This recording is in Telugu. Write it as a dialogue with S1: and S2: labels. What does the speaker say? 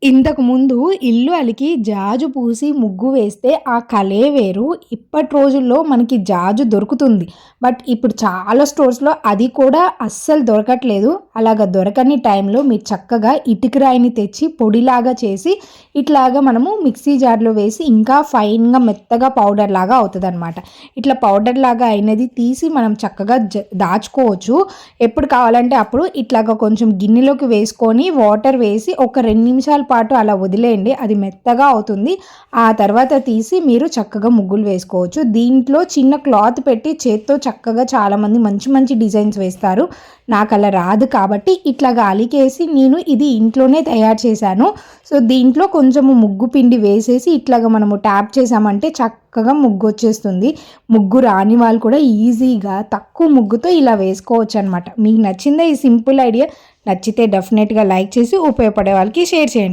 S1: ఇంతకుముందు ఇల్లు అలికి జాజు పూసి ముగ్గు వేస్తే ఆ కళే వేరు. ఇప్పటి రోజుల్లో మనకి జాజు దొరుకుతుంది. బట్ ఇప్పుడు చాలా స్టోర్స్‌లో అది కూడా అస్సలు దొరకట్లేదు. అలాగా దొరకని టైంలో మీరు చక్కగా ఇటుక రాయిని తెచ్చి పొడిలాగా చేసి ఇట్లాగా మనము మిక్సీ జార్‌లో వేసి ఇంకా ఫైన్‌గా మెత్తగా పౌడర్‌లాగా అవుతదనమాట. ఇట్లా పౌడర్‌లాగా అయినది తీసి మనం చక్కగా దాచుకోవచ్చు. ఎప్పుడు కావాలంటే అప్పుడు ఇట్లాగా కొంచెం గిన్నెలోకి వేసుకొని వాటర్ వేసి ఒక 2 నిమిషాల పాటు అలా వదిలేయండి. అది మెత్తగా అవుతుంది. ఆ తర్వాత తీసి మీరు చక్కగా ముగ్గులు వేసుకోవచ్చు. దీంట్లో చిన్న క్లాత్ పెట్టి చేత్తో చక్కగా చాలామంది మంచి మంచి డిజైన్స్ వేస్తారు. నాకలా రాదు కాబట్టి ఇట్లాగా అలికేసి నేను ఇది ఇంట్లోనే తయారు చేశాను. సో, దీంట్లో కొంచెము ముగ్గు పిండి వేసేసి ఇట్లాగా మనము ట్యాప్ చేసామంటే చక్కగా ముగ్గొచ్చేస్తుంది. ముగ్గు రాని వాళ్ళు కూడా ఈజీగా తక్కువ ముగ్గుతో ఇలా వేసుకోవచ్చనమాట. మీకు నచ్చిందా ఈ సింపుల్ ఐడియా? నచ్చితే డెఫినెట్‌గా లైక్ చేసి ఉపయోగపడే వాళ్ళకి షేర్ చేయండి.